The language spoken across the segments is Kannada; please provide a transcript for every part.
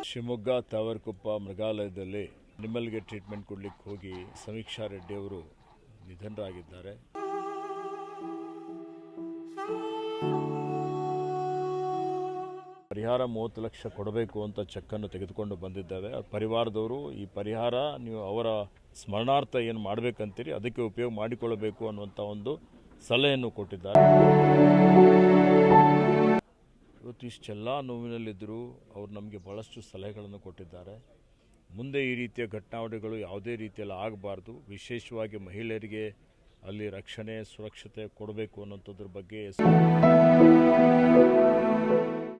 ಶಿವಮೊಗ್ಗ ತಾವರಕೊಪ್ಪ ಮೃಗಾಲಯದಲ್ಲಿ ಅನಿಮಲ್ಗೆ ಟ್ರೀಟ್ಮೆಂಟ್ ಕೊಡಲಿಕ್ಕೆ ಹೋಗಿ ಸಮೀಕ್ಷಾ ರೆಡ್ಡಿ ಅವರು ನಿಧನರಾಗಿದ್ದಾರೆ. ಪರಿಹಾರ 30 ಲಕ್ಷ ಕೊಡಬೇಕು ಅಂತ ಚೆಕ್ಕನ್ನು ತೆಗೆದುಕೊಂಡು ಬಂದಿದ್ದೇವೆ. ಪರಿವಾರದವರು ಈ ಪರಿಹಾರ ನೀವು ಅವರ ಸ್ಮರಣಾರ್ಥ ಏನು ಮಾಡಬೇಕಂತೀರಿ ಅದಕ್ಕೆ ಉಪಯೋಗ ಮಾಡಿಕೊಳ್ಳಬೇಕು ಅನ್ನುವಂಥ ಒಂದು ಸಲಹೆಯನ್ನು ಕೊಟ್ಟಿದ್ದಾರೆ. ಇವತ್ತು ಇಷ್ಟೆಲ್ಲ ನೋವಿನಲ್ಲಿದ್ದರೂ ಅವರು ನಮಗೆ ಭಾಳಷ್ಟು ಸಲಹೆಗಳನ್ನು ಕೊಟ್ಟಿದ್ದಾರೆ. ಮುಂದೆ ಈ ರೀತಿಯ ಘಟನಾವಳಿಗಳು ಯಾವುದೇ ರೀತಿಯಲ್ಲಿ ಆಗಬಾರ್ದು, ವಿಶೇಷವಾಗಿ ಮಹಿಳೆಯರಿಗೆ ಅಲ್ಲಿ ರಕ್ಷಣೆ ಸುರಕ್ಷತೆ ಕೊಡಬೇಕು ಅನ್ನೋಂಥದ್ರ ಬಗ್ಗೆ.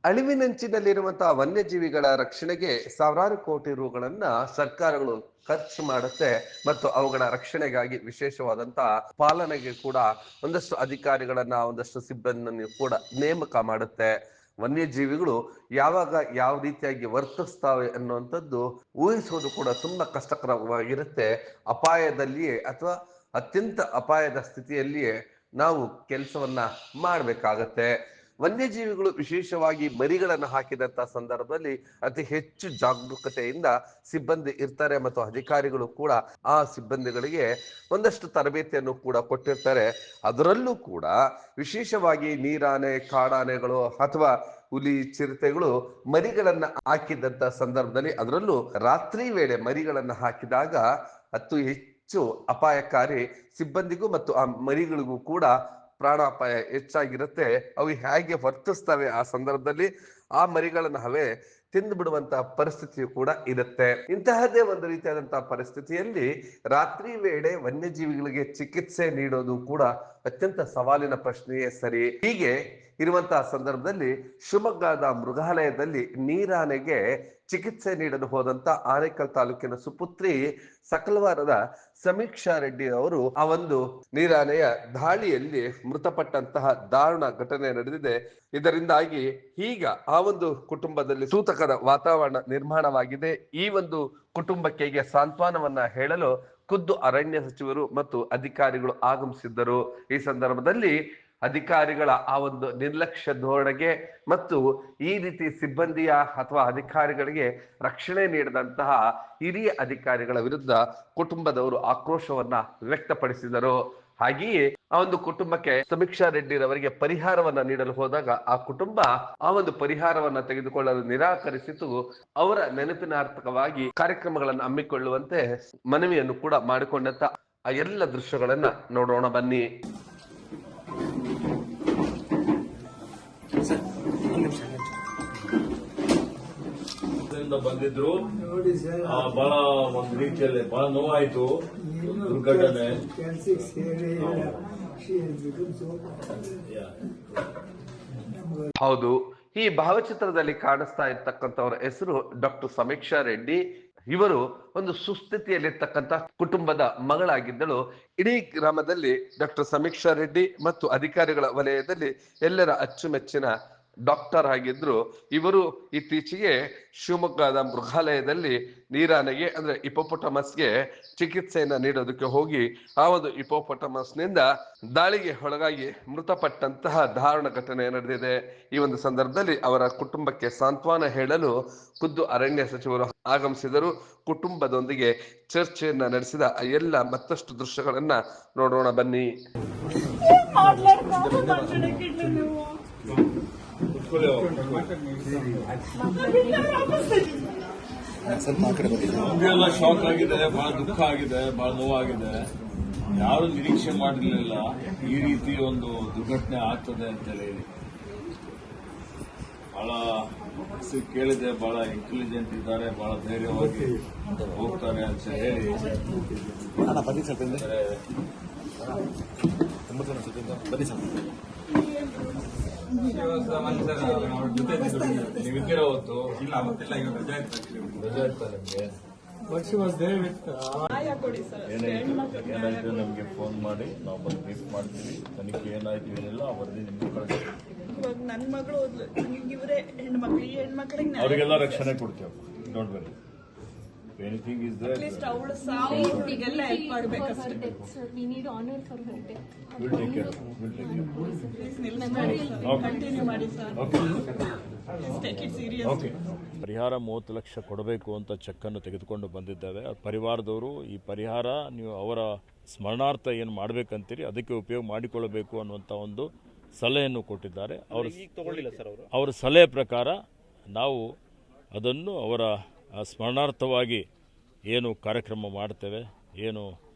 ಅಳಿವಿನಂಚಿನಲ್ಲಿರುವಂತಹ ವನ್ಯಜೀವಿಗಳ ರಕ್ಷಣೆಗೆ ಸಾವಿರಾರು ಕೋಟಿ ರೂಗಳನ್ನ ಸರ್ಕಾರಗಳು ಖರ್ಚು ಮಾಡುತ್ತೆ ಮತ್ತು ಅವುಗಳ ರಕ್ಷಣೆಗಾಗಿ ವಿಶೇಷವಾದಂತಹ ಪಾಲನೆಗೆ ಕೂಡ ಒಂದಷ್ಟು ಅಧಿಕಾರಿಗಳನ್ನ ಒಂದಷ್ಟು ಸಿಬ್ಬಂದಿಯನ್ನು ಕೂಡ ನೇಮಕ ಮಾಡುತ್ತೆ. ವನ್ಯಜೀವಿಗಳು ಯಾವಾಗ ಯಾವ ರೀತಿಯಾಗಿ ವರ್ತಿಸ್ತಾವೆ ಅನ್ನುವಂಥದ್ದು ಊಹಿಸುವುದು ಕೂಡ ತುಂಬಾ ಕಷ್ಟಕರವಾಗಿರುತ್ತೆ. ಅಪಾಯದಲ್ಲಿಯೇ ಅಥವಾ ಅತ್ಯಂತ ಅಪಾಯದ ಸ್ಥಿತಿಯಲ್ಲಿಯೇ ನಾವು ಕೆಲಸವನ್ನ ಮಾಡಬೇಕಾಗತ್ತೆ. ವನ್ಯಜೀವಿಗಳು ವಿಶೇಷವಾಗಿ ಮರಿಗಳನ್ನು ಹಾಕಿದಂತ ಸಂದರ್ಭದಲ್ಲಿ ಅತಿ ಹೆಚ್ಚು ಜಾಗರೂಕತೆಯಿಂದ ಸಿಬ್ಬಂದಿ ಇರ್ತಾರೆ ಮತ್ತು ಅಧಿಕಾರಿಗಳು ಕೂಡ ಆ ಸಿಬ್ಬಂದಿಗಳಿಗೆ ಒಂದಷ್ಟು ತರಬೇತಿಯನ್ನು ಕೂಡ ಕೊಟ್ಟಿರ್ತಾರೆ. ಅದರಲ್ಲೂ ಕೂಡ ವಿಶೇಷವಾಗಿ ನೀರಾನೆ, ಕಾಡಾನೆಗಳು ಅಥವಾ ಹುಲಿ, ಚಿರತೆಗಳು ಮರಿಗಳನ್ನ ಹಾಕಿದಂತ ಸಂದರ್ಭದಲ್ಲಿ, ಅದರಲ್ಲೂ ರಾತ್ರಿ ವೇಳೆ ಮರಿಗಳನ್ನ ಹಾಕಿದಾಗ ಅತಿ ಹೆಚ್ಚು ಅಪಾಯಕಾರಿ. ಸಿಬ್ಬಂದಿಗೂ ಮತ್ತು ಆ ಮರಿಗಳಿಗೂ ಕೂಡ ಪ್ರಾಣಾಪಾಯ ಹೆಚ್ಚಾಗಿರುತ್ತೆ. ಅವು ಹೇಗೆ ವರ್ತಿಸ್ತವೆ ಆ ಸಂದರ್ಭದಲ್ಲಿ ಆ ಮರಿಗಳನ್ನ ಅವೇ ತಿಂದು ಬಿಡುವಂತಹ ಪರಿಸ್ಥಿತಿಯು ಕೂಡ ಇರುತ್ತೆ. ಇಂತಹದ್ದೇ ಒಂದು ರೀತಿಯಾದಂತಹ ಪರಿಸ್ಥಿತಿಯಲ್ಲಿ ರಾತ್ರಿ ವೇಳೆ ವನ್ಯಜೀವಿಗಳಿಗೆ ಚಿಕಿತ್ಸೆ ನೀಡೋದು ಕೂಡ ಅತ್ಯಂತ ಸವಾಲಿನ ಪ್ರಶ್ನೆಯೇ ಸರಿ. ಹೀಗೆ ಇರುವಂತಹ ಸಂದರ್ಭದಲ್ಲಿ ಶಿವಮೊಗ್ಗದ ಮೃಗಾಲಯದಲ್ಲಿ ನೀರಾನೆಗೆ ಚಿಕಿತ್ಸೆ ನೀಡಲು ಹೋದಂತ ಆನೇಕಲ್ ತಾಲೂಕಿನ ಸುಪುತ್ರಿ ಸಕಲವಾರದ ಸಮೀಕ್ಷಾ ರೆಡ್ಡಿ ಅವರು ಆ ಒಂದು ನೀರಾನೆಯ ದಾಳಿಯಲ್ಲಿ ಮೃತಪಟ್ಟಂತಹ ದಾರುಣ ಘಟನೆ ನಡೆದಿದೆ. ಇದರಿಂದಾಗಿ ಈಗ ಆ ಒಂದು ಕುಟುಂಬದಲ್ಲಿ ಸೂತಕದ ವಾತಾವರಣ ನಿರ್ಮಾಣವಾಗಿದೆ. ಈ ಒಂದು ಕುಟುಂಬಕ್ಕೆ ಸಾಂತ್ವನವನ್ನ ಹೇಳಲು ಖುದ್ದು ಅರಣ್ಯ ಸಚಿವರು ಮತ್ತು ಅಧಿಕಾರಿಗಳು ಆಗಮಿಸಿದ್ದರು. ಈ ಸಂದರ್ಭದಲ್ಲಿ ಅಧಿಕಾರಿಗಳ ಆ ಒಂದು ನಿರ್ಲಕ್ಷ್ಯ ಧೋರಣೆಗೆ ಮತ್ತು ಈ ರೀತಿ ಸಿಬ್ಬಂದಿಯ ಅಥವಾ ಅಧಿಕಾರಿಗಳಿಗೆ ರಕ್ಷಣೆ ನೀಡದಂತಹ ಹಿರಿಯ ಅಧಿಕಾರಿಗಳ ವಿರುದ್ಧ ಕುಟುಂಬದವರು ಆಕ್ರೋಶವನ್ನ ವ್ಯಕ್ತಪಡಿಸಿದರು. ಹಾಗೆಯೇ ಆ ಒಂದು ಕುಟುಂಬಕ್ಕೆ ಸಮೀಕ್ಷಾ ರೆಡ್ಡಿರವರಿಗೆ ಪರಿಹಾರವನ್ನ ನೀಡಲು ಹೋದಾಗ ಆ ಕುಟುಂಬ ಆ ಒಂದು ಪರಿಹಾರವನ್ನ ತೆಗೆದುಕೊಳ್ಳಲು ನಿರಾಕರಿಸಿತು. ಅವರ ನೆನಪಿನಾರ್ಥಕವಾಗಿ ಕಾರ್ಯಕ್ರಮಗಳನ್ನು ಹಮ್ಮಿಕೊಳ್ಳುವಂತೆ ಮನವಿಯನ್ನು ಕೂಡ ಮಾಡಿಕೊಂಡಂತ ಆ ಎಲ್ಲ ದೃಶ್ಯಗಳನ್ನ ನೋಡೋಣ ಬನ್ನಿ. ಬಂದಿದ್ರು ಬಹಳ ಒಂದು ರೀತಿಯಲ್ಲಿ ಬಹಳ ನೋವಾಯ್ತು ದುರ್ಘಟನೆ. ಹೌದು, ಈ ಭಾವಚಿತ್ರದಲ್ಲಿ ಕಾಣಿಸ್ತಾ ಇರ್ತಕ್ಕಂಥವ್ರ ಹೆಸರು ಡಾಕ್ಟರ್ ಸಮೀಕ್ಷಾ ರೆಡ್ಡಿ. ಇವರು ಒಂದು ಸುಸ್ಥಿತಿಯಲ್ಲಿರ್ತಕ್ಕಂಥ ಕುಟುಂಬದ ಮಗಳಾಗಿದ್ದಳು. ಇಡೀ ಗ್ರಾಮದಲ್ಲಿ ಡಾಕ್ಟರ್ ಸಮೀಕ್ಷಾ ರೆಡ್ಡಿ ಮತ್ತು ಅಧಿಕಾರಿಗಳ ವಲಯದಲ್ಲಿ ಎಲ್ಲರ ಅಚ್ಚುಮೆಚ್ಚಿನ ಡಾಕ್ಟರ್ ಆಗಿದ್ರು. ಇವರು ಇತ್ತೀಚೆಗೆ ಶಿವಮೊಗ್ಗದ ಮೃಗಾಲಯದಲ್ಲಿ ನೀರಾನೆಗೆ ಅಂದ್ರೆ ಹಿಪೋಪೊಟಮಸ್ಗೆ ಚಿಕಿತ್ಸೆಯನ್ನ ನೀಡೋದಕ್ಕೆ ಹೋಗಿ ಆ ಒಂದು ಹಿಪೋಪೊಟಮಸ್ನಿಂದ ದಾಳಿಗೆ ಒಳಗಾಗಿ ಮೃತಪಟ್ಟಂತಹ ದಾರುಣ ಘಟನೆ ನಡೆದಿದೆ. ಈ ಒಂದು ಸಂದರ್ಭದಲ್ಲಿ ಅವರ ಕುಟುಂಬಕ್ಕೆ ಸಾಂತ್ವನ ಹೇಳಲು ಖುದ್ದು ಅರಣ್ಯ ಸಚಿವರು ಆಗಮಿಸಿದರು. ಕುಟುಂಬದೊಂದಿಗೆ ಚರ್ಚೆಯನ್ನ ನಡೆಸಿದ ಎಲ್ಲ ಮತ್ತಷ್ಟು ದೃಶ್ಯಗಳನ್ನ ನೋಡೋಣ ಬನ್ನಿ. ನಮಗೆಲ್ಲ ಶಾಕ್ ಆಗಿದೆ, ಬಹಳ ದುಃಖ ಆಗಿದೆ, ಬಹಳ ನೋವಾಗಿದೆ. ಯಾರು ನಿರೀಕ್ಷೆ ಮಾಡಿರ್ಲಿಲ್ಲ ಈ ರೀತಿ ಒಂದು ದುರ್ಘಟನೆ ಆಗ್ತದೆ ಅಂತ ಹೇಳಿ. ಬಹಳ ಕೇಳಿದೆ, ಬಹಳ ಇಂಟೆಲಿಜೆಂಟ್ ಇದ್ದಾರೆ, ಬಹಳ ಧೈರ್ಯವಾಗಿ ಹೋಗ್ತಾರೆ ಅಂತ ಹೇಳಿ. ನೀವಿದ್ದೀರ ಅವತ್ತು? ಇಲ್ಲ, ಅವತ್ತೆಲ್ಲ ಈಗ ರಜಾ ಇರ್ತಾರೆ ನಿಮಗೆ. ಏನಾಯ್ತು ನಮಗೆ ಫೋನ್ ಮಾಡಿ ನಾವು ಬಂದು ಮೀಟ್ ಮಾಡ್ತೀವಿ. ತನಿಖೆ ಏನಾಯ್ತು ಏನಿಲ್ಲ ಆ ವರದಿ ನಿಮ್ಗೆ ಕಳಿಸ್ತೀವಿ. ನನ್ನ ಮಗಳು ಇವರೇ ಹೆಣ್ಮಕ್ಳು, ಈ ಹೆಣ್ಮಕ್ಳಿಗೆ ಅವರಿಗೆಲ್ಲ ರಕ್ಷಣೆ ಕೊಡ್ತೇವೆ. Don't worry. Anything is there. At least ಅವಳ ಸಾವುಗೆಲ್ಲ help ಮಾಡಬೇಕಷ್ಟೇ. We need honor for her death. We'll take care of it. We'll take care of it. Please ನಿಲ್ಲಿಸಿ. ಕಂಟಿನ್ಯೂ ಮಾಡಿ sir. Okay. Take it serious. ಪರಿಹಾರ 30 ಲಕ್ಷ ಕೊಡಬೇಕು ಅಂತ ಚೆಕ್ಕನ್ನು ತೆಗೆದುಕೊಂಡು ಬಂದಿದ್ದೇವೆ. ಪರಿವಾರದವರು ಈ ಪರಿಹಾರ ನೀವು ಅವರ ಸ್ಮರಣಾರ್ಥ ಏನು ಮಾಡಬೇಕಂತೀರಿ ಅದಕ್ಕೆ ಉಪಯೋಗ ಮಾಡಿಕೊಳ್ಳಬೇಕು ಅನ್ನುವಂಥ ಒಂದು ಸಲಹೆಯನ್ನು ಕೊಟ್ಟಿದ್ದಾರೆ. ಅವರ ಸಲಹೆ ಪ್ರಕಾರ ನಾವು ಅದನ್ನು ಅವರ ಸ್ಮರಣಾರ್ಥವಾಗಿ ಏನು ಕಾರ್ಯಕ್ರಮ ಮಾಡ್ತೇವೆ, ಏನು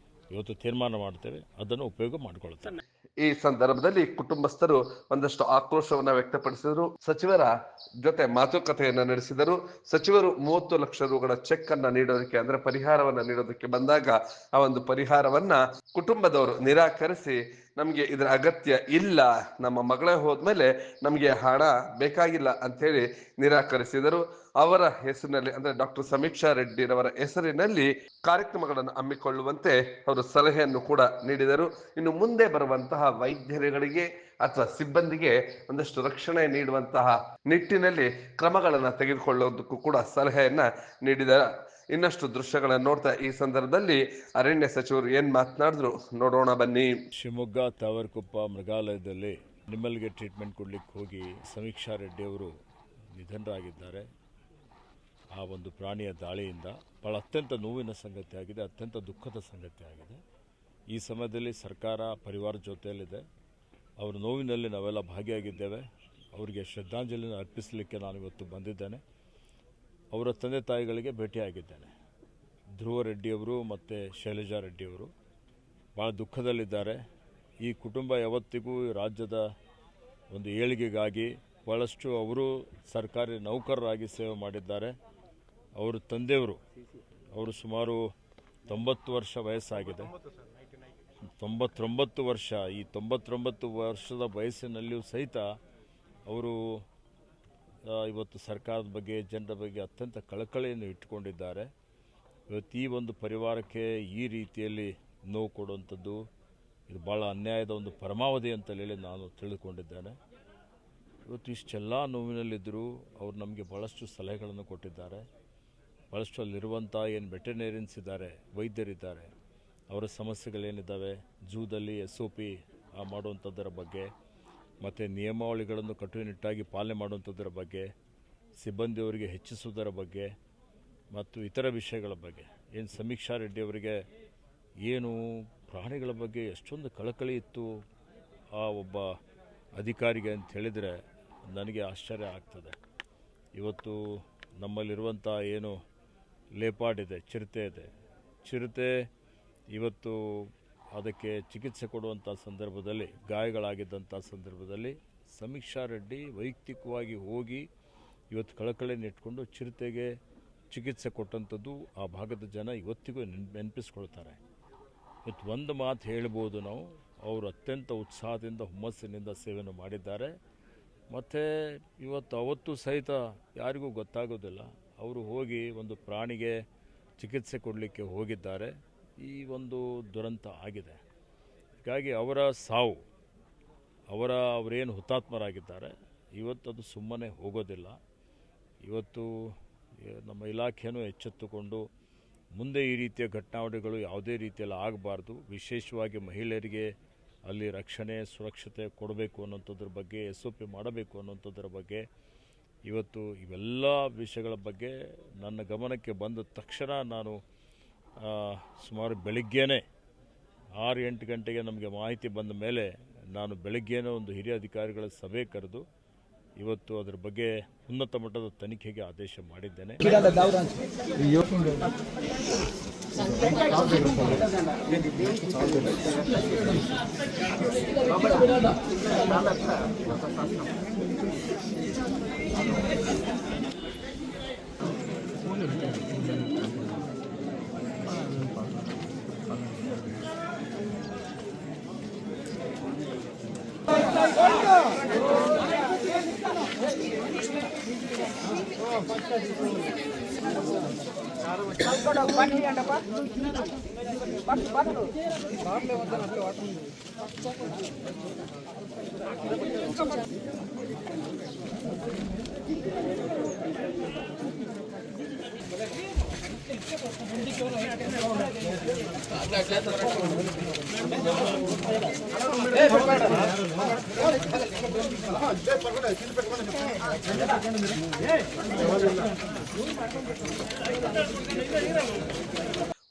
ಇವತ್ತು ತೀರ್ಮಾನ ಮಾಡ್ತೇವೆ ಅದನ್ನು ಉಪಯೋಗ ಮಾಡಿಕೊಳ್ತೇವೆ. ಈ ಸಂದರ್ಭದಲ್ಲಿ ಕುಟುಂಬಸ್ಥರು ಒಂದಷ್ಟು ಆಕ್ರೋಶವನ್ನ ವ್ಯಕ್ತಪಡಿಸಿದರು. ಸಚಿವರ ಜೊತೆ ಮಾತುಕತೆಯನ್ನ ನಡೆಸಿದರು. ಸಚಿವರು 30 ಲಕ್ಷ ರೂಗಳ ಚೆಕ್ ಅನ್ನ ನೀಡೋದಕ್ಕೆ ಅಂದ್ರೆ ಪರಿಹಾರವನ್ನ ನೀಡೋದಕ್ಕೆ ಬಂದಾಗ ಆ ಒಂದು ಪರಿಹಾರವನ್ನ ಕುಟುಂಬದವರು ನಿರಾಕರಿಸಿ ನಮ್ಗೆ ಇದರ ಅಗತ್ಯ ಇಲ್ಲ, ನಮ್ಮ ಮಗಳೇ ಹೋದ್ಮೇಲೆ ನಮ್ಗೆ ಹಣ ಬೇಕಾಗಿಲ್ಲ ಅಂತ ಹೇಳಿ ನಿರಾಕರಿಸಿದರು. ಅವರ ಹೆಸರಿನಲ್ಲಿ ಅಂದ್ರೆ ಡಾಕ್ಟರ್ ಸಮೀಕ್ಷಾ ರೆಡ್ಡಿರವರ ಹೆಸರಿನಲ್ಲಿ ಕಾರ್ಯಕ್ರಮಗಳನ್ನು ಹಮ್ಮಿಕೊಳ್ಳುವಂತೆ ಅವರು ಸಲಹೆಯನ್ನು ಕೂಡ ನೀಡಿದರು. ಇನ್ನು ಮುಂದೆ ಬರುವಂತಹ ವೈದ್ಯರುಗಳಿಗೆ ಅಥವಾ ಸಿಬ್ಬಂದಿಗೆ ಒಂದಷ್ಟು ರಕ್ಷಣೆ ನೀಡುವಂತಹ ನಿಟ್ಟಿನಲ್ಲಿ ಕ್ರಮಗಳನ್ನ ತೆಗೆದುಕೊಳ್ಳೋದಕ್ಕೂ ಕೂಡ ಸಲಹೆಯನ್ನ ನೀಡಿದ್ದಾರೆ. ಇನ್ನಷ್ಟು ದೃಶ್ಯಗಳನ್ನ ನೋಡ್ತಾ ಈ ಸಂದರ್ಭದಲ್ಲಿ ಅರಣ್ಯ ಸಚಿವರು ಏನ್ ಮಾತನಾಡಿದ್ರು ನೋಡೋಣ ಬನ್ನಿ. ಶಿವಮೊಗ್ಗ ತಾವರ್ಕೊಪ್ಪ ಮೃಗಾಲಯದಲ್ಲಿ ನಿಮ್ಮಲ್ಗೆ ಟ್ರೀಟ್ಮೆಂಟ್ ಕೊಡ್ಲಿಕ್ಕೆ ಹೋಗಿ ಸಮೀಕ್ಷಾ ರೆಡ್ಡಿ ಅವರು ನಿಧನರಾಗಿದ್ದಾರೆ. ಆ ಒಂದು ಪ್ರಾಣಿಯ ದಾಳಿಯಿಂದ ಭಾಳ ಅತ್ಯಂತ ನೋವಿನ ಸಂಗತಿ ಆಗಿದೆ, ಅತ್ಯಂತ ದುಃಖದ ಸಂಗತಿ ಆಗಿದೆ. ಈ ಸಮಯದಲ್ಲಿ ಸರ್ಕಾರ ಪರಿವಾರ ಜೊತೆಯಲ್ಲಿದೆ. ಅವರ ನೋವಿನಲ್ಲಿ ನಾವೆಲ್ಲ ಭಾಗಿಯಾಗಿದ್ದೇವೆ. ಅವರಿಗೆ ಶ್ರದ್ಧಾಂಜಲಿಯನ್ನು ಅರ್ಪಿಸಲಿಕ್ಕೆ ನಾನು ಇವತ್ತು ಬಂದಿದ್ದೇನೆ. ಅವರ ತಂದೆ ತಾಯಿಗಳಿಗೆ ಭೇಟಿಯಾಗಿದ್ದೇನೆ. ಧ್ರುವ ರೆಡ್ಡಿಯವರು ಮತ್ತು ಶೈಲಜಾ ರೆಡ್ಡಿಯವರು ಭಾಳ ದುಃಖದಲ್ಲಿದ್ದಾರೆ. ಈ ಕುಟುಂಬ ಯಾವತ್ತಿಗೂ ರಾಜ್ಯದ ಒಂದು ಏಳಿಗೆಗಾಗಿ ಭಾಳಷ್ಟು ಅವರು ಸರ್ಕಾರಿ ನೌಕರರಾಗಿ ಸೇವೆ ಮಾಡಿದ್ದಾರೆ. ಅವರು ತಂದೆಯವರು ಅವರು ಸುಮಾರು 90 ವರ್ಷ ವಯಸ್ಸಾಗಿದೆ, 99 ವರ್ಷ. ಈ 99 ವರ್ಷದ ವಯಸ್ಸಿನಲ್ಲಿಯೂ ಸಹಿತ ಅವರು ಇವತ್ತು ಸರ್ಕಾರದ ಬಗ್ಗೆ ಜನರ ಬಗ್ಗೆ ಅತ್ಯಂತ ಕಳಕಳಿಯನ್ನು ಇಟ್ಟುಕೊಂಡಿದ್ದಾರೆ. ಇವತ್ತು ಈ ಒಂದು ಪರಿವಾರಕ್ಕೆ ಈ ರೀತಿಯಲ್ಲಿ ನೋವು ಕೊಡುವಂಥದ್ದು ಇದು ಭಾಳ ಅನ್ಯಾಯದ ಒಂದು ಪರಮಾವಧಿ ಅಂತ ಹೇಳಿ ನಾನು ತಿಳಿದುಕೊಂಡಿದ್ದೇನೆ. ಇವತ್ತು ಇಷ್ಟೆಲ್ಲ ನೋವಿನಲ್ಲಿದ್ದರೂ ಅವರು ನಮಗೆ ಭಾಳಷ್ಟು ಸಲಹೆಗಳನ್ನು ಕೊಟ್ಟಿದ್ದಾರೆ. ಭಾಳಷ್ಟು ಅಲ್ಲಿರುವಂಥ ಏನು ವೆಟರ್ನೇರಿಯನ್ಸ್ ಇದ್ದಾರೆ, ವೈದ್ಯರಿದ್ದಾರೆ, ಅವರ ಸಮಸ್ಯೆಗಳೇನಿದ್ದಾವೆ, ಜೂದಲ್ಲಿ SOP ಮಾಡುವಂಥದ್ದರ ಬಗ್ಗೆ ಮತ್ತು ನಿಯಮಾವಳಿಗಳನ್ನು ಕಟ್ಟುನಿಟ್ಟಾಗಿ ಪಾಲನೆ ಮಾಡುವಂಥದ್ದರ ಬಗ್ಗೆ, ಸಿಬ್ಬಂದಿಯವರಿಗೆ ಹೆಚ್ಚಿಸುವುದರ ಬಗ್ಗೆ ಮತ್ತು ಇತರ ವಿಷಯಗಳ ಬಗ್ಗೆ. ಏನು ಸಮೀಕ್ಷಾ ರೆಡ್ಡಿ ಅವರಿಗೆ ಏನು ಪ್ರಾಣಿಗಳ ಬಗ್ಗೆ ಎಷ್ಟೊಂದು ಕಳಕಳಿ ಇತ್ತು ಆ ಒಬ್ಬ ಅಧಿಕಾರಿಗೆ ಅಂತ ಹೇಳಿದರೆ ನನಗೆ ಆಶ್ಚರ್ಯ ಆಗ್ತದೆ. ಇವತ್ತು ನಮ್ಮಲ್ಲಿರುವಂಥ ಏನು ಲೇಪಾಡ್ ಇದೆ, ಚಿರತೆ ಇದೆ, ಚಿರತೆ ಇವತ್ತು ಅದಕ್ಕೆ ಚಿಕಿತ್ಸೆ ಕೊಡುವಂಥ ಸಂದರ್ಭದಲ್ಲಿ ಗಾಯಗಳಾಗಿದ್ದಂಥ ಸಂದರ್ಭದಲ್ಲಿ ಸಮೀಕ್ಷಾ ರೆಡ್ಡಿ ವೈಯಕ್ತಿಕವಾಗಿ ಹೋಗಿ ಇವತ್ತು ಕಳಕಳಿಯನ್ನು ಇಟ್ಕೊಂಡು ಚಿರತೆಗೆ ಚಿಕಿತ್ಸೆ ಕೊಟ್ಟಂಥದ್ದು ಆ ಭಾಗದ ಜನ ಇವತ್ತಿಗೂ ನೆನಪಿಸ್ಕೊಳ್ತಾರೆ. ಇವತ್ತು ಒಂದು ಮಾತು ಹೇಳ್ಬೋದು ನಾವು, ಅವರು ಅತ್ಯಂತ ಉತ್ಸಾಹದಿಂದ ಹುಮ್ಮಸ್ಸಿನಿಂದ ಸೇವೆಯನ್ನು ಮಾಡಿದ್ದಾರೆ. ಮತ್ತು ಇವತ್ತು ಅವತ್ತು ಸಹಿತ ಯಾರಿಗೂ ಗೊತ್ತಾಗೋದಿಲ್ಲ, ಅವರು ಹೋಗಿ ಒಂದು ಪ್ರಾಣಿಗೆ ಚಿಕಿತ್ಸೆ ಕೊಡಲಿಕ್ಕೆ ಹೋಗಿದ್ದಾರೆ. ಈ ಒಂದು ದುರಂತ ಆಗಿದೆ. ಹೀಗಾಗಿ ಅವರ ಸಾವು, ಅವರೇನು ಹುತಾತ್ಮರಾಗಿದ್ದಾರೆ ಇವತ್ತು ಅದು ಸುಮ್ಮನೆ ಹೋಗೋದಿಲ್ಲ. ಇವತ್ತು ನಮ್ಮ ಇಲಾಖೆಯೂ ಎಚ್ಚೆತ್ತುಕೊಂಡು ಮುಂದೆ ಈ ರೀತಿಯ ಘಟನಾವಳಿಗಳು ಯಾವುದೇ ರೀತಿಯಲ್ಲಿ ಆಗಬಾರ್ದು, ವಿಶೇಷವಾಗಿ ಮಹಿಳೆಯರಿಗೆ ಅಲ್ಲಿ ರಕ್ಷಣೆ ಸುರಕ್ಷತೆ ಕೊಡಬೇಕು ಅನ್ನೋಂಥದ್ರ ಬಗ್ಗೆ SOP ಮಾಡಬೇಕು ಅನ್ನೋಂಥದ್ರ ಬಗ್ಗೆ ಇವತ್ತು ಇವೆಲ್ಲ ವಿಷಯಗಳ ಬಗ್ಗೆ ನನ್ನ ಗಮನಕ್ಕೆ ಬಂದ ತಕ್ಷಣ ನಾನು ಸುಮಾರು ಬೆಳಿಗ್ಗೆನೇ 6-8 ಗಂಟೆಗೆ ನಮಗೆ ಮಾಹಿತಿ ಬಂದ ಮೇಲೆ ನಾನು ಬೆಳಗ್ಗೆನೇ ಒಂದು ಹಿರಿಯ ಅಧಿಕಾರಿಗಳ ಸಭೆ ಕರೆದು ಇವತ್ತು ಅದರ ಬಗ್ಗೆ ಉನ್ನತ ಮಟ್ಟದ ತನಿಖೆಗೆ ಆದೇಶ ಮಾಡಿದ್ದೇನೆ.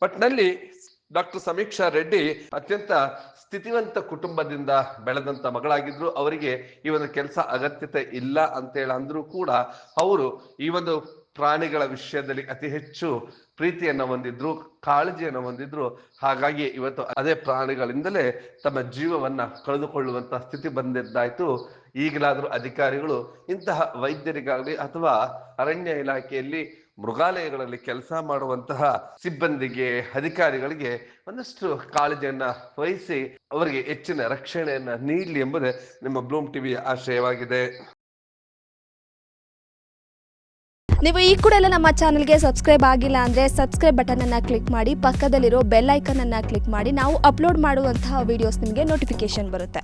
ಒಟ್ನಲ್ಲಿ ಡಾಕ್ಟರ್ ಸಮೀಕ್ಷಾ ರೆಡ್ಡಿ ಅತ್ಯಂತ ಸ್ಥಿತಿವಂತ ಕುಟುಂಬದಿಂದ ಬೆಳೆದಂತ ಮಗಳಾಗಿದ್ರು. ಅವರಿಗೆ ಈ ಒಂದು ಕೆಲಸ ಅಗತ್ಯತೆ ಇಲ್ಲ ಅಂತೇಳಿ ಅಂದ್ರೂ ಕೂಡ ಅವರು ಈ ಒಂದು ಪ್ರಾಣಿಗಳ ವಿಷಯದಲ್ಲಿ ಅತಿ ಹೆಚ್ಚು ಪ್ರೀತಿಯನ್ನ ಹೊಂದಿದ್ರು, ಕಾಳಜಿಯನ್ನು ಹೊಂದಿದ್ರು. ಹಾಗಾಗಿ ಇವತ್ತು ಅದೇ ಪ್ರಾಣಿಗಳಿಂದಲೇ ತಮ್ಮ ಜೀವವನ್ನ ಕಳೆದುಕೊಳ್ಳುವಂತ ಸ್ಥಿತಿ ಬಂದಿದ್ದಾಯ್ತು. ಈಗಲಾದ್ರೂ ಅಧಿಕಾರಿಗಳು ಇಂತಹ ವೈದ್ಯರಿಗಾಗಲಿ ಅಥವಾ ಅರಣ್ಯ ಇಲಾಖೆಯಲ್ಲಿ ಮೃಗಾಲಯಗಳಲ್ಲಿ ಕೆಲಸ ಮಾಡುವಂತಹ ಸಿಬ್ಬಂದಿಗೆ, ಅಧಿಕಾರಿಗಳಿಗೆ ಒಂದಷ್ಟು ಕಾಳಜಿಯನ್ನ ವಹಿಸಿ ಅವರಿಗೆ ಹೆಚ್ಚಿನ ರಕ್ಷಣೆಯನ್ನ ನೀಡಲಿ ಎಂಬುದೇ ನಿಮ್ಮ ಬ್ಲೂಮ್ ಟಿವಿಯ ಆಶಯವಾಗಿದೆ. ನೀವು ಈ ಕೂಡ ಎಲ್ಲ ನಮ್ಮ ಚಾನಲ್ಗೆ ಸಬ್ಸ್ಕ್ರೈಬ್ ಆಗಿಲ್ಲ ಅಂದರೆ ಸಬ್ಸ್ಕ್ರೈಬ್ ಬಟನನ್ನು ಕ್ಲಿಕ್ ಮಾಡಿ, ಪಕ್ಕದಲ್ಲಿರೋ ಬೆಲ್ ಐಕನನ್ನು ಕ್ಲಿಕ್ ಮಾಡಿ. ನಾವು ಅಪ್ಲೋಡ್ ಮಾಡುವಂತಹ ವೀಡಿಯೋಸ್ ನಿಮಗೆ ನೋಟಿಫಿಕೇಶನ್ ಬರುತ್ತೆ.